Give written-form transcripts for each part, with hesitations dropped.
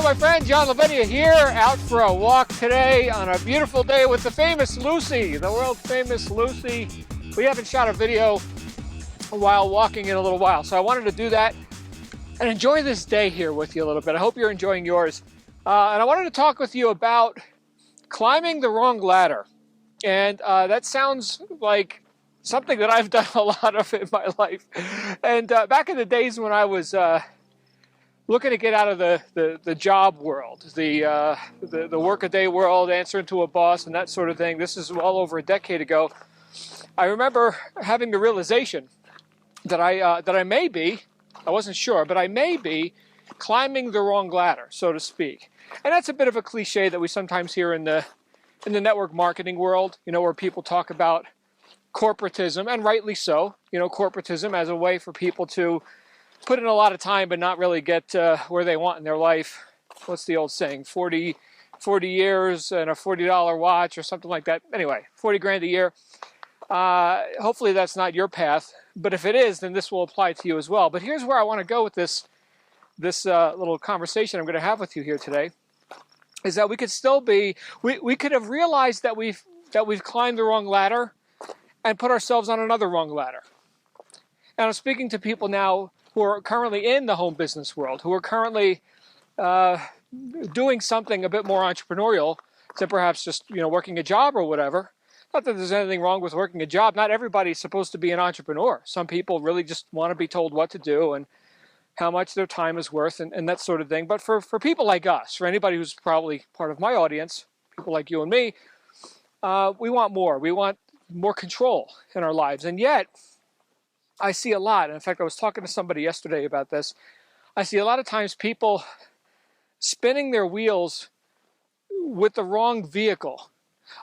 my friend, John Lavenia here, out for a walk today on a beautiful day with the famous Lucy, the world famous Lucy. We haven't shot a video while walking in a little while, so I wanted to do that and enjoy this day here with you a little bit. I hope you're enjoying yours. And I wanted to talk with you about climbing the wrong ladder. And that sounds like something that I've done a lot of in my life. And back in the days when I was looking to get out of the job world, the workaday world, answering to a boss and that sort of thing, this is well over a decade ago, I remember having the realization that I may be, I wasn't sure, but I may be climbing the wrong ladder, so to speak. And that's a bit of a cliche that we sometimes hear in the network marketing world, you know, where people talk about corporatism, and rightly so, you know, corporatism as a way for people to put in a lot of time but not really get where they want in their life. What's the old saying? 40 years and a $40 watch or something like that. Anyway, 40 grand a year. Hopefully that's not your path, but if it is, then this will apply to you as well. But here's where I want to go with this little conversation I'm going to have with you here today, is that we could still be, we could have realized that we've climbed the wrong ladder and put ourselves on another wrong ladder. And I'm speaking to people now who are currently in the home business world, who are currently doing something a bit more entrepreneurial than perhaps just, you know, working a job or whatever. Not that there's anything wrong with working a job. Not everybody's supposed to be an entrepreneur. Some people really just want to be told what to do and how much their time is worth and that sort of thing. But for people like us, for anybody who's probably part of my audience, people like you and me, we want more. We want more control in our lives. And yet, I see a lot. In fact, I was talking to somebody yesterday about this. I see a lot of times people spinning their wheels with the wrong vehicle.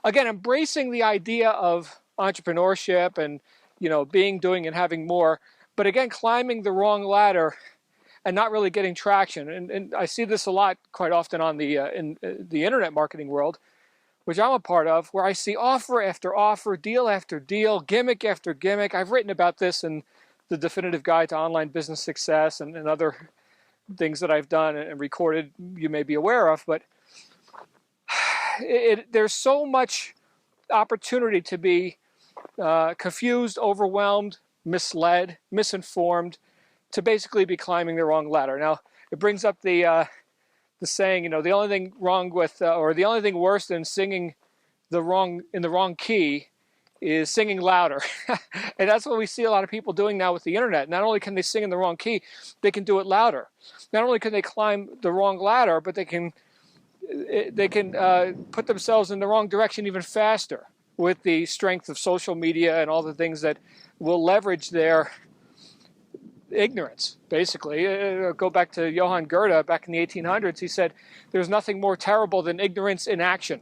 Again, embracing the idea of entrepreneurship and, you know, doing, and having more. But again, climbing the wrong ladder and not really getting traction. And I see this a lot quite often on in the internet marketing world, which I'm a part of, where I see offer after offer, deal after deal, gimmick after gimmick. I've written about this in the Definitive Guide to Online Business Success and other things that I've done and recorded you may be aware of. But there's so much opportunity to be confused, overwhelmed, misled, misinformed, to basically be climbing the wrong ladder. Now, it brings up the saying, you know, the only thing wrong with, or the only thing worse than singing in the wrong key is singing louder. And that's what we see a lot of people doing now with the internet. Not only can they sing in the wrong key, they can do it louder. Not only can they climb the wrong ladder, but they can put themselves in the wrong direction even faster with the strength of social media and all the things that will leverage their ignorance, basically. Go back to Johann Goethe back in the 1800s. He said, there's nothing more terrible than ignorance in action.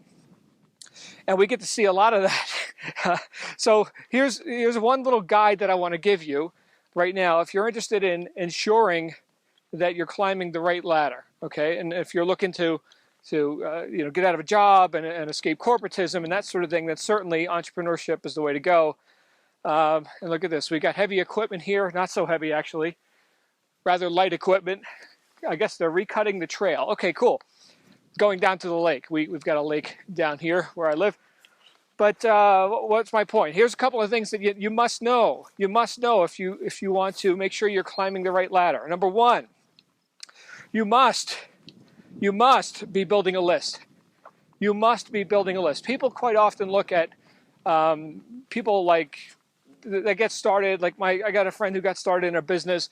And we get to see a lot of that. So here's one little guide that I want to give you right now. If you're interested in ensuring that you're climbing the right ladder, okay? And if you're looking to get out of a job and escape corporatism and that sort of thing, then certainly entrepreneurship is the way to go. And look at this. We got heavy equipment here. Not so heavy, actually. Rather light equipment. I guess they're recutting the trail. Okay, cool. Going down to the lake. We've got a lake down here where I live. But what's my point? Here's a couple of things that you must know. You must know if you want to make sure you're climbing the right ladder. Number one, you must be building a list. You must be building a list. People quite often look at people like that get started. Like I got a friend who got started in a business,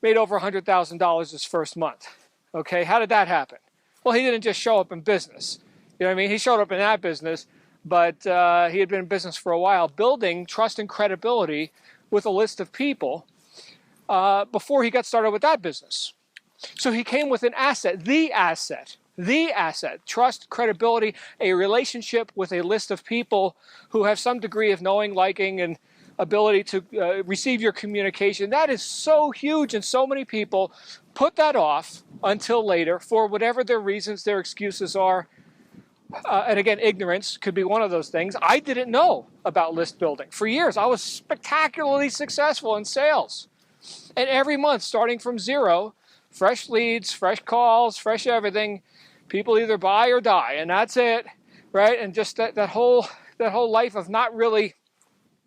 made over $100,000 his first month. Okay, how did that happen? Well, he didn't just show up in business. You know what I mean? He showed up in that business, but he had been in business for a while, building trust and credibility with a list of people before he got started with that business. So he came with an asset, the asset, trust, credibility, a relationship with a list of people who have some degree of knowing, liking, and ability to receive your communication. That is so huge, and so many people put that off until later for whatever their reasons, their excuses are. And again, ignorance could be one of those things. I didn't know about list building. For years, I was spectacularly successful in sales. And every month, starting from zero, fresh leads, fresh calls, fresh everything. People either buy or die, and that's it, right? And just that whole life of not really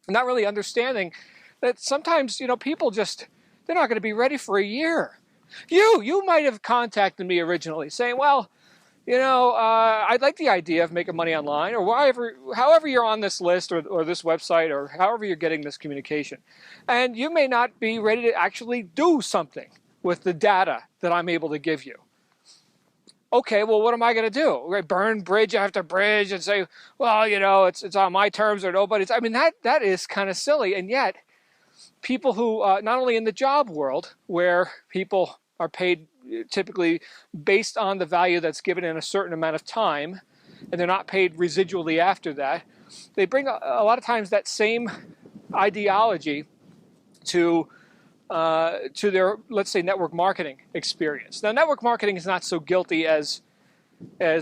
understanding that sometimes, people just, they're not going to be ready for a year. You might have contacted me originally saying, well, I'd like the idea of making money online, or however you're on this list or this website, or however you're getting this communication. And you may not be ready to actually do something with the data that I'm able to give you. Okay, well, what am I going to do? Right, burn bridge after bridge and say, well, it's on my terms or nobody's. I mean, that is kind of silly. And yet, people who, not only in the job world, where people are paid typically based on the value that's given in a certain amount of time, and they're not paid residually after that, they bring a lot of times that same ideology to their, let's say, network marketing experience. Now, network marketing is not so guilty as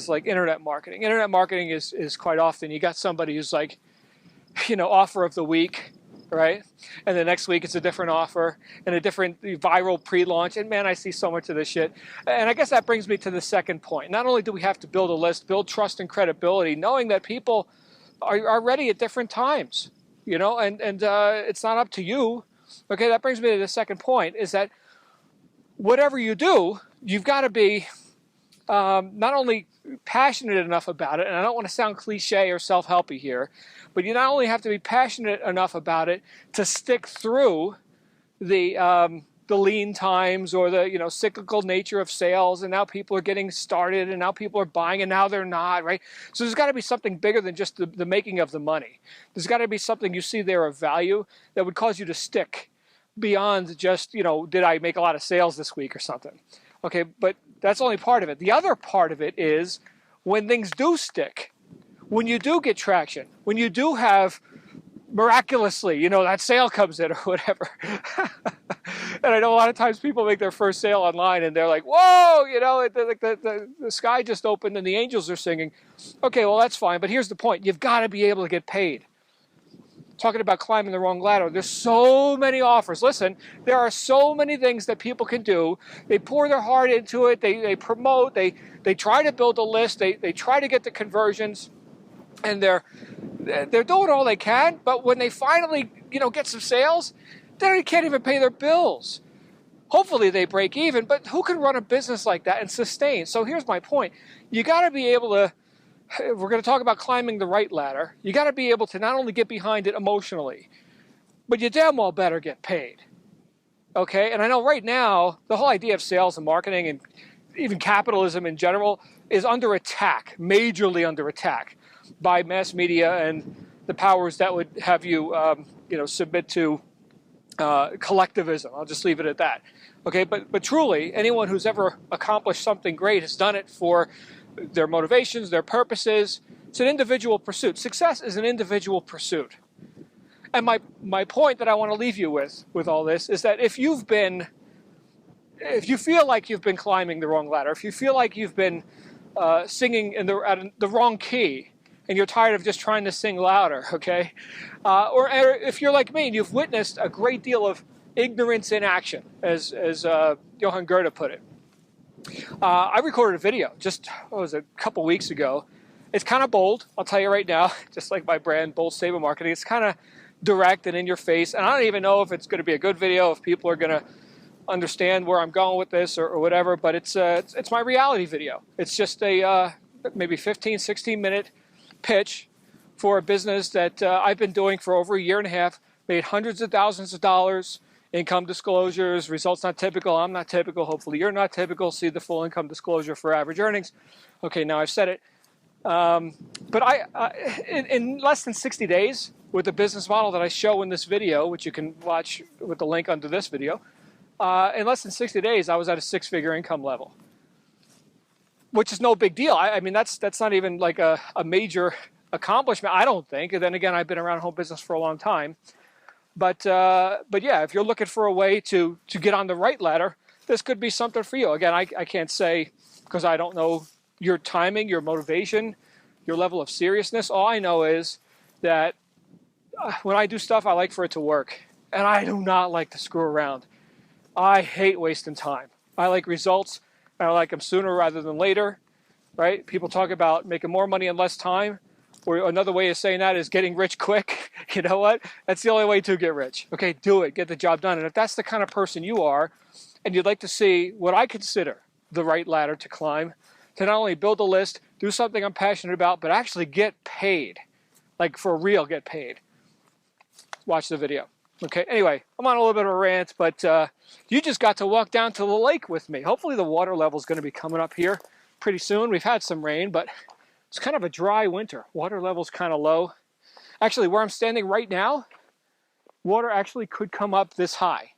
like internet marketing. Internet marketing is quite often, you got somebody who's like, offer of the week, right? And the next week it's a different offer and a different viral pre-launch. And man, I see so much of this shit. And I guess that brings me to the second point. Not only do we have to build a list, build trust and credibility, knowing that people are ready at different times, and it's not up to you. Okay, that brings me to the second point, is that whatever you do, you've got to be not only passionate enough about it, and I don't want to sound cliche or self-helpy here, but you not only have to be passionate enough about it to stick through the lean times or the cyclical nature of sales, and now people are getting started, and now people are buying, and now they're not, right? So there's got to be something bigger than just the making of the money. There's got to be something you see there of value that would cause you to stick beyond just, did I make a lot of sales this week or something? Okay, but that's only part of it. The other part of it is when things do stick, when you do get traction, when you do have miraculously, that sale comes in or whatever. And I know a lot of times people make their first sale online and they're like, whoa, the sky just opened and the angels are singing. Okay, well, that's fine. But here's the point. You've got to be able to get paid. Talking about climbing the wrong ladder. There's so many offers. Listen, there are so many things that people can do. They pour their heart into it. They promote. They try to build a list. They try to get the conversions. And they're doing all they can. But when they finally, get some sales, they can't even pay their bills. Hopefully they break even. But who can run a business like that and sustain? So here's my point. You got to be able to, if we're going to talk about climbing the right ladder, you got to be able to not only get behind it emotionally, but you damn well better get paid. Okay? And I know right now, the whole idea of sales and marketing and even capitalism in general is under attack, majorly under attack by mass media and the powers that would have you, submit to collectivism. I'll just leave it at that. Okay? But truly, anyone who's ever accomplished something great has done it for their motivations, their purposes. It's an individual pursuit. Success is an individual pursuit. And my point that I want to leave you with all this is that if you feel like you've been climbing the wrong ladder, if you feel like you've been singing at the wrong key, and you're tired of just trying to sing louder, okay? Or if you're like me and you've witnessed a great deal of ignorance in action, as Johann Goethe put it. I recorded a video just, a couple weeks ago. It's kind of bold, I'll tell you right now, just like my brand, Bold Stable Marketing. It's kind of direct and in your face, and I don't even know if it's going to be a good video, if people are going to understand where I'm going with this or whatever, but it's my reality video. It's just a maybe 15, 16-minute pitch for a business that I've been doing for over a year and a half, made hundreds of thousands of dollars, income disclosures, results not typical, I'm not typical, hopefully you're not typical, see the full income disclosure for average earnings. Okay, now I've said it. But in less than 60 days, with the business model that I show in this video, which you can watch with the link under this video, in less than 60 days, I was at a six-figure income level, which is no big deal. I mean, that's not even like a major accomplishment, I don't think. And then again, I've been around home business for a long time. But yeah, if you're looking for a way to get on the right ladder, this could be something for you. Again, I can't say, because I don't know your timing, your motivation, your level of seriousness. All I know is that when I do stuff, I like for it to work. And I do not like to screw around. I hate wasting time. I like results, and I like them sooner rather than later, right? People talk about making more money in less time, or another way of saying that is getting rich quick. You know what? That's the only way to get rich. Okay, do it, get the job done. And if that's the kind of person you are, and you'd like to see what I consider the right ladder to climb, to not only build a list, do something I'm passionate about, but actually get paid, like for real get paid, watch the video. Okay, anyway, I'm on a little bit of a rant, but you just got to walk down to the lake with me. Hopefully the water level is going to be coming up here pretty soon. We've had some rain, but it's kind of a dry winter. Water level's kind of low. Actually, where I'm standing right now, water actually could come up this high.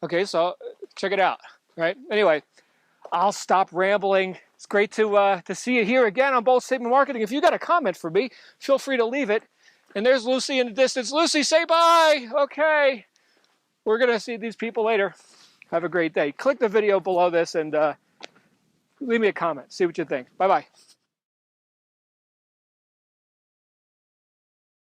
Okay, so check it out, right? Anyway, I'll stop rambling. It's great to see you here again on Bold Statement Marketing. If you got a comment for me, feel free to leave it. And there's Lucy in the distance. Lucy, say bye. Okay. We're going to see these people later. Have a great day. Click the video below this and leave me a comment. See what you think. Bye-bye.